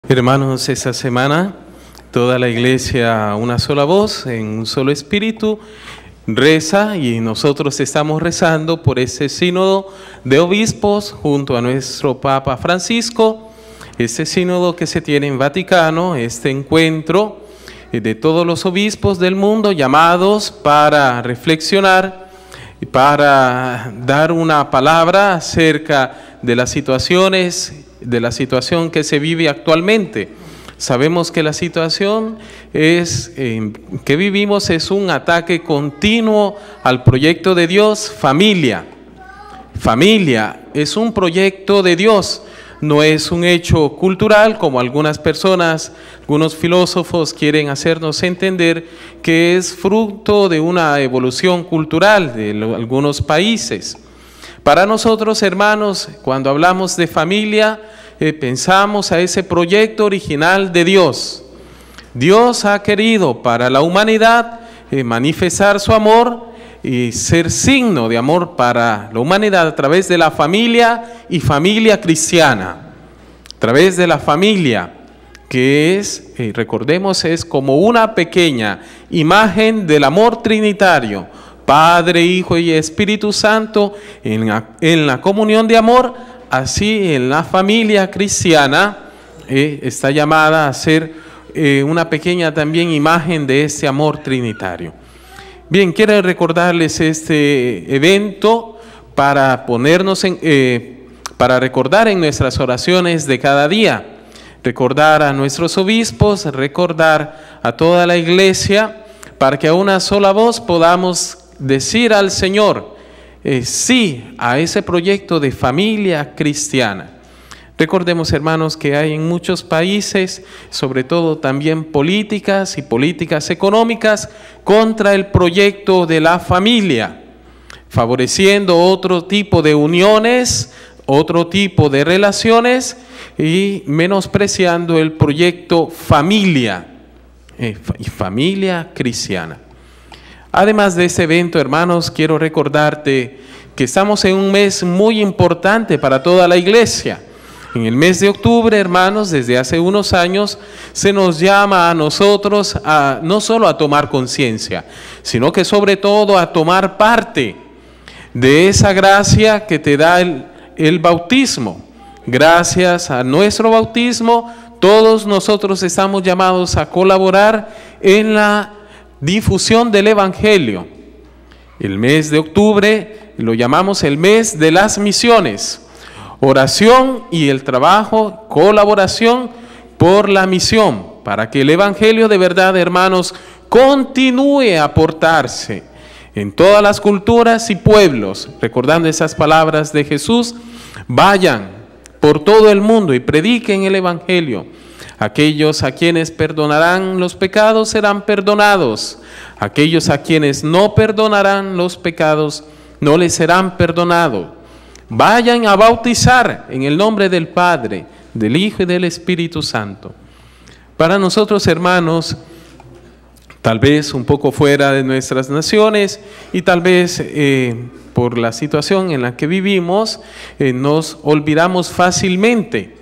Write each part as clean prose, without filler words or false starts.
Hermanos, esta semana toda la iglesia, una sola voz, en un solo espíritu, reza y nosotros estamos rezando por este sínodo de obispos junto a nuestro Papa Francisco, este sínodo que se tiene en Vaticano, este encuentro de todos los obispos del mundo llamados para reflexionar y para dar una palabra acerca de las situaciones, de la situación que se vive actualmente. Sabemos que la situación que vivimos es un ataque continuo al proyecto de Dios, familia. Familia es un proyecto de Dios, no es un hecho cultural como algunas personas, algunos filósofos quieren hacernos entender que es fruto de una evolución cultural de algunos países. Para nosotros, hermanos, cuando hablamos de familia, pensamos a ese proyecto original de Dios. Dios ha querido para la humanidad manifestar su amor y ser signo de amor para la humanidad a través de la familia y familia cristiana. A través de la familia, que es, recordemos, es como una pequeña imagen del amor trinitario, Padre, Hijo y Espíritu Santo, en la comunión de amor. Así en la familia cristiana está llamada a ser una pequeña también imagen de ese amor trinitario. Bien, quiero recordarles este evento para para recordar en nuestras oraciones de cada día, recordar a nuestros obispos, recordar a toda la iglesia, para que a una sola voz podamos decir al Señor sí a ese proyecto de familia cristiana. Recordemos, hermanos, que hay en muchos países, sobre todo también políticas y políticas económicas contra el proyecto de la familia, favoreciendo otro tipo de uniones, otro tipo de relaciones y menospreciando el proyecto familia y familia cristiana. Además de este evento, hermanos, quiero recordarte que estamos en un mes muy importante para toda la iglesia. En el mes de octubre, hermanos, desde hace unos años, se nos llama a nosotros no solo a tomar conciencia, sino que sobre todo a tomar parte de esa gracia que te da el bautismo. Gracias a nuestro bautismo, todos nosotros estamos llamados a colaborar en la difusión del Evangelio. El mes de octubre lo llamamos el mes de las misiones. Oración y el trabajo, colaboración por la misión, para que el Evangelio de verdad, hermanos, continúe a aportarse en todas las culturas y pueblos. Recordando esas palabras de Jesús, vayan por todo el mundo y prediquen el Evangelio. Aquellos a quienes perdonarán los pecados serán perdonados. Aquellos a quienes no perdonarán los pecados no les serán perdonados. Vayan a bautizar en el nombre del Padre, del Hijo y del Espíritu Santo. Para nosotros, hermanos, tal vez un poco fuera de nuestras naciones y tal vez por la situación en la que vivimos, nos olvidamos fácilmente.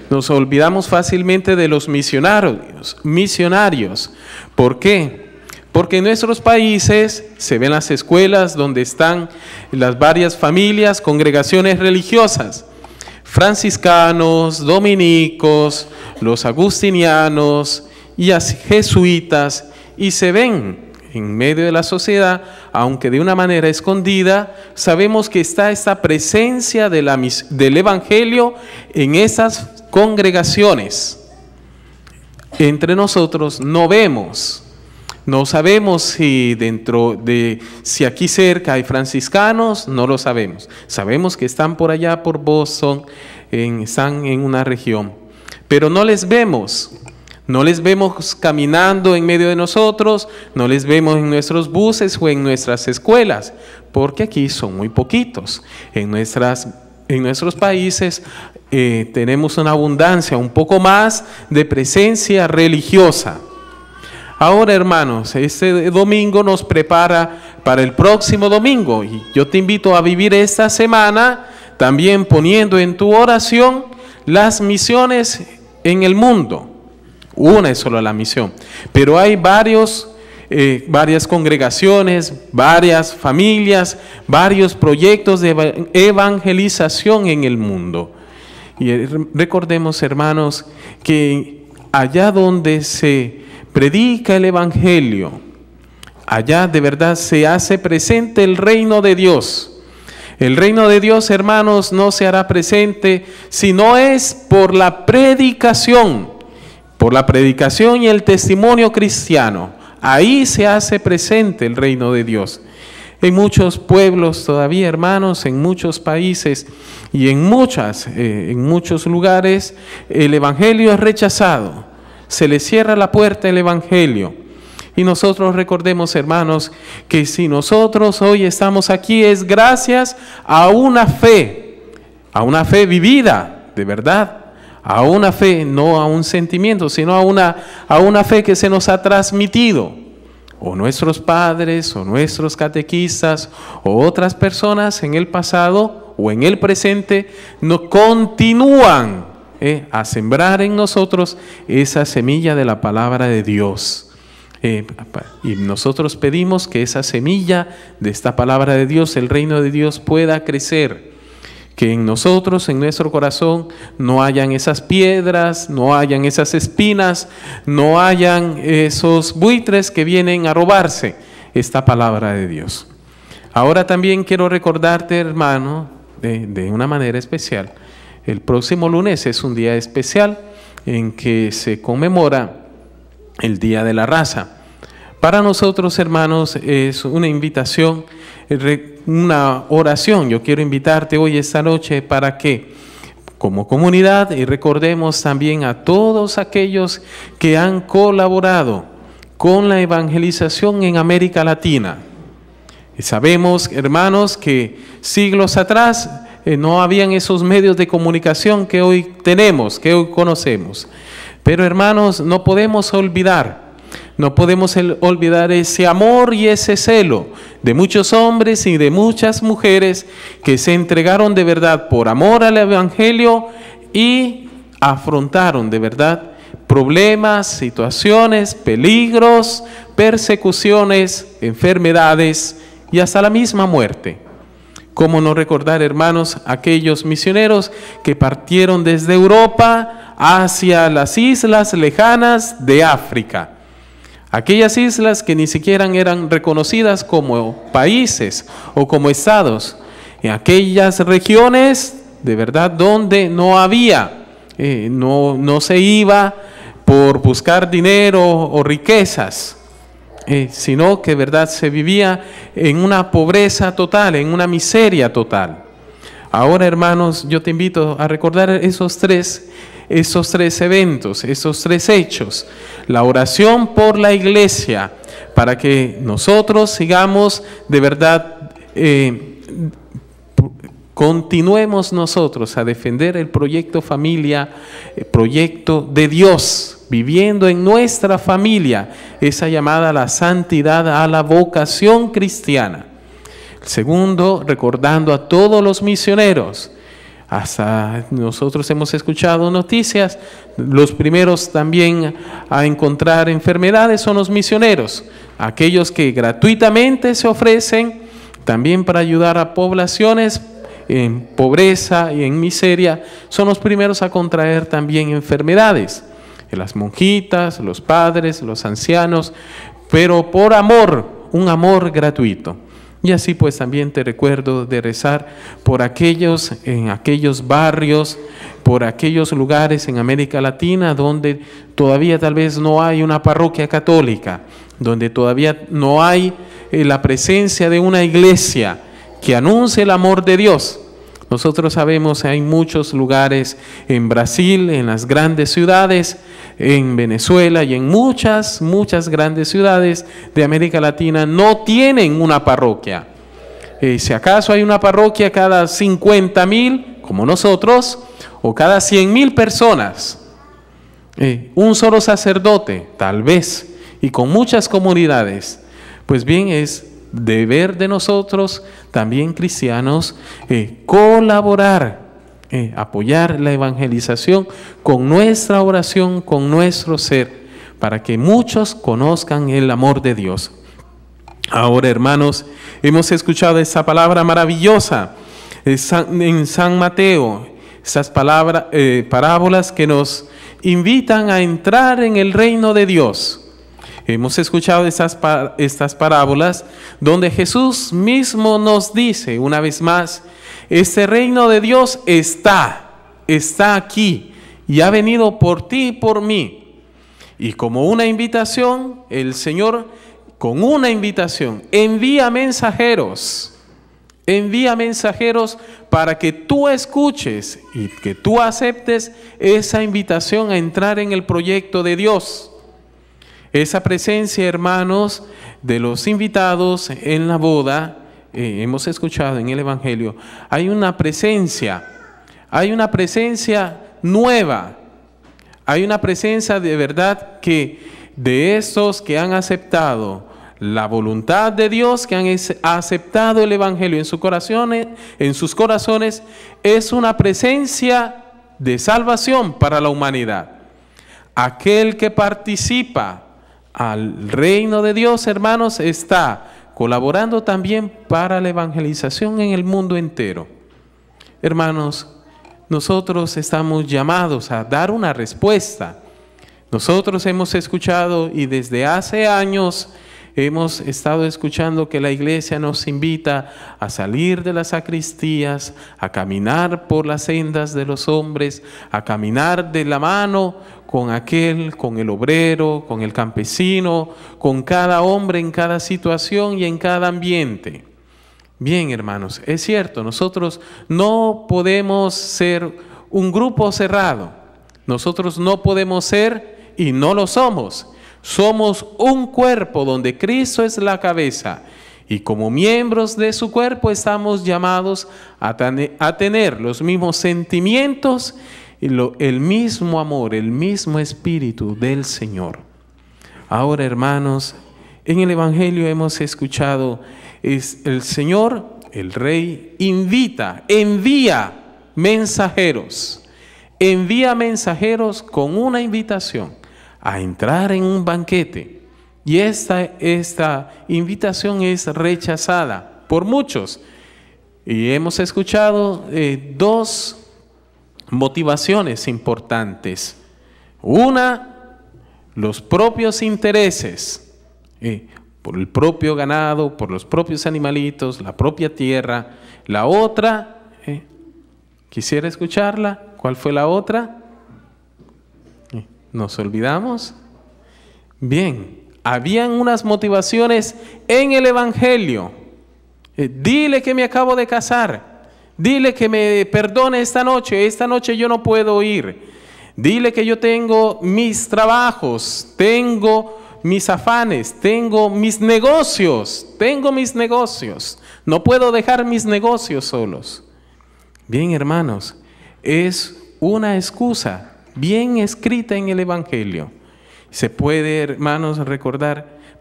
Nos olvidamos fácilmente de los misionarios. ¿Por qué? Porque en nuestros países se ven las escuelas donde están las varias familias, congregaciones religiosas, franciscanos, dominicos, los agustinianos y jesuitas, y se ven en medio de la sociedad, aunque de una manera escondida. Sabemos que está esta presencia del Evangelio en esas congregaciones. Entre nosotros no vemos, no sabemos si si aquí cerca hay franciscanos, no lo sabemos. Sabemos que están por allá por Boston, están en una región, pero no les vemos. No les vemos caminando en medio de nosotros, no les vemos en nuestros buses o en nuestras escuelas, porque aquí son muy poquitos. En nuestros países tenemos una abundancia, un poco más de presencia religiosa. Ahora, hermanos, este domingo nos prepara para el próximo domingo y yo te invito a vivir esta semana también poniendo en tu oración las misiones en el mundo. Una es solo la misión. Pero hay varias congregaciones, varias familias, varios proyectos de evangelización en el mundo. Y recordemos, hermanos, que allá donde se predica el Evangelio, allá de verdad se hace presente el reino de Dios. El reino de Dios, hermanos, no se hará presente si no es por la predicación y el testimonio cristiano. Ahí se hace presente el reino de Dios. En muchos pueblos todavía, hermanos, en muchos países y en muchos lugares, el evangelio es rechazado. Se le cierra la puerta al evangelio. Y nosotros recordemos, hermanos, que si nosotros hoy estamos aquí es gracias a una fe vivida, de verdad. A una fe, no a un sentimiento, sino a una fe que se nos ha transmitido. O nuestros padres, o nuestros catequistas, o otras personas en el pasado o en el presente, nos continúan a sembrar en nosotros esa semilla de la palabra de Dios. Y nosotros pedimos que esa semilla de esta palabra de Dios, el reino de Dios, pueda crecer. Que en nosotros, en nuestro corazón, no hayan esas piedras, no hayan esas espinas, no hayan esos buitres que vienen a robarse esta palabra de Dios. Ahora también quiero recordarte, hermano, de una manera especial. El próximo lunes es un día especial en que se conmemora el Día de la Raza. Para nosotros, hermanos, es una invitación, una oración. Yo quiero invitarte hoy, esta noche, para que como comunidad, y recordemos también a todos aquellos que han colaborado con la evangelización en América Latina. Y sabemos, hermanos, que siglos atrás no habían esos medios de comunicación que hoy tenemos, que hoy conocemos. Pero, hermanos, no podemos olvidar ese amor y ese celo de muchos hombres y de muchas mujeres que se entregaron de verdad por amor al Evangelio y afrontaron de verdad problemas, situaciones, peligros, persecuciones, enfermedades y hasta la misma muerte. ¿Cómo no recordar, hermanos, aquellos misioneros que partieron desde Europa hacia las islas lejanas de África? Aquellas islas que ni siquiera eran reconocidas como países o como estados. En aquellas regiones, de verdad, donde no había, no se iba por buscar dinero o riquezas, sino que de verdad se vivía en una pobreza total, en una miseria total. Ahora, hermanos, yo te invito a recordar esos tres eventos, esos tres hechos. La oración por la iglesia, para que nosotros sigamos de verdad, continuemos nosotros a defender el proyecto familia, el proyecto de Dios, viviendo en nuestra familia esa llamada a la santidad, a la vocación cristiana. Segundo, recordando a todos los misioneros. Hasta nosotros hemos escuchado noticias, los primeros también a encontrar enfermedades son los misioneros, aquellos que gratuitamente se ofrecen también para ayudar a poblaciones en pobreza y en miseria, son los primeros a contraer también enfermedades. Las monjitas, los padres, los ancianos, pero por amor, un amor gratuito. Y así pues también te recuerdo de rezar por en aquellos barrios, por aquellos lugares en América Latina donde todavía tal vez no hay una parroquia católica, donde todavía no hay la presencia de una iglesia que anuncie el amor de Dios. Nosotros sabemos que hay muchos lugares en Brasil, en las grandes ciudades, en Venezuela y en muchas grandes ciudades de América Latina no tienen una parroquia. Si acaso hay una parroquia cada 50,000, como nosotros, o cada 100,000 personas. Un solo sacerdote, tal vez, y con muchas comunidades. Pues bien, es deber de nosotros, también cristianos, colaborar apoyar la evangelización con nuestra oración, con nuestro ser, para que muchos conozcan el amor de Dios. Ahora, hermanos, hemos escuchado esa palabra maravillosa en San Mateo, esas parábolas que nos invitan a entrar en el reino de Dios. Hemos escuchado estas parábolas donde Jesús mismo nos dice una vez más: este reino de Dios está aquí y ha venido por ti y por mí. Y como una invitación, el Señor con una invitación envía mensajeros para que tú escuches y que tú aceptes esa invitación a entrar en el proyecto de Dios. Esa presencia, hermanos, de los invitados en la boda, hemos escuchado en el Evangelio, hay una presencia nueva, hay una presencia de verdad que de estos que han aceptado la voluntad de Dios, que han aceptado el Evangelio en sus corazones, es una presencia de salvación para la humanidad. Aquel que participa al reino de Dios, hermanos, está colaborando también para la evangelización en el mundo entero. Hermanos, nosotros estamos llamados a dar una respuesta. Nosotros hemos escuchado y desde hace años hemos estado escuchando que la iglesia nos invita a salir de las sacristías, a caminar por las sendas de los hombres, a caminar de la mano con el obrero, con el campesino, con cada hombre en cada situación y en cada ambiente. Bien, hermanos, es cierto, nosotros no podemos ser un grupo cerrado. Nosotros no podemos ser y no lo somos. Somos un cuerpo donde Cristo es la cabeza y como miembros de su cuerpo estamos llamados a tener los mismos sentimientos y el mismo amor, el mismo espíritu del Señor. Ahora, hermanos, en el Evangelio hemos escuchado, el Señor, el Rey, envía mensajeros con una invitación a entrar en un banquete. Y esta invitación es rechazada por muchos. Y hemos escuchado dos motivaciones importantes. Una, los propios intereses, por el propio ganado, por los propios animalitos, la propia tierra. La otra, quisiera escucharla. ¿Cuál fue la otra? ¿Nos olvidamos? Bien, habían unas motivaciones en el Evangelio. Dile que me acabo de casar. Dile que me perdone esta noche yo no puedo ir. Dile que yo tengo mis trabajos, tengo mis afanes, tengo mis negocios, no puedo dejar mis negocios solos. Bien, hermanos, es una excusa bien escrita en el Evangelio. Se puede, hermanos,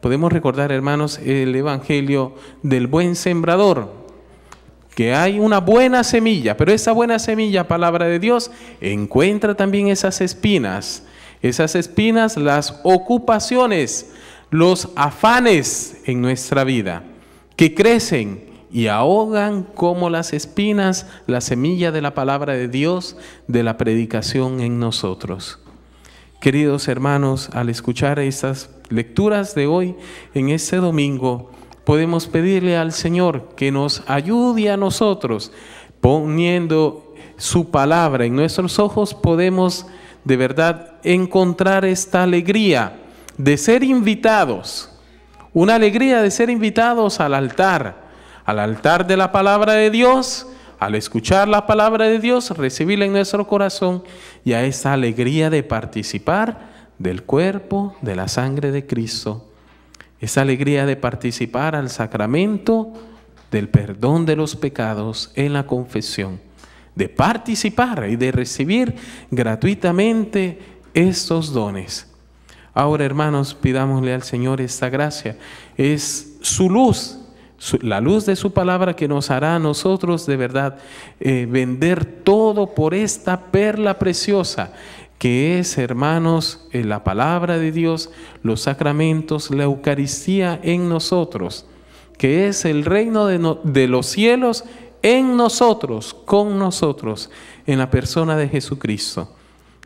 podemos recordar, hermanos, el Evangelio del buen sembrador, que hay una buena semilla, pero esa buena semilla, palabra de Dios, encuentra también esas espinas, las ocupaciones, los afanes en nuestra vida, que crecen y ahogan como las espinas la semilla de la palabra de Dios, de la predicación en nosotros. Queridos hermanos, al escuchar estas lecturas de hoy, en este domingo, podemos pedirle al Señor que nos ayude a nosotros, poniendo su palabra en nuestros ojos, podemos de verdad encontrar esta alegría de ser invitados, una alegría de ser invitados al altar de la palabra de Dios, al escuchar la palabra de Dios, recibirla en nuestro corazón y a esa alegría de participar del cuerpo, de la sangre de Cristo, esa alegría de participar al sacramento del perdón de los pecados en la confesión, de participar y de recibir gratuitamente estos dones. Ahora, hermanos, pidámosle al Señor esta gracia, es su luz la luz de su palabra que nos hará a nosotros de verdad vender todo por esta perla preciosa que es, hermanos, la palabra de Dios, los sacramentos, la Eucaristía en nosotros, que es el reino de los cielos en nosotros, con nosotros, en la persona de Jesucristo.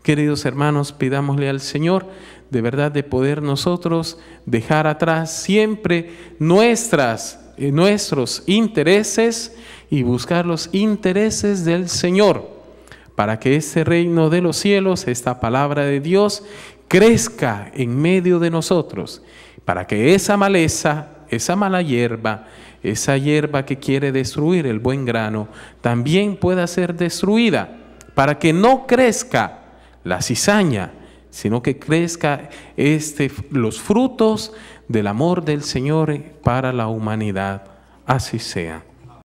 Queridos hermanos, pidámosle al Señor de verdad de poder nosotros dejar atrás siempre nuestros intereses y buscar los intereses del Señor, para que este reino de los cielos, esta palabra de Dios, crezca en medio de nosotros, para que esa maleza, esa mala hierba, esa hierba que quiere destruir el buen grano, también pueda ser destruida, para que no crezca la cizaña, sino que crezca los frutos del amor del Señor para la humanidad. Así sea.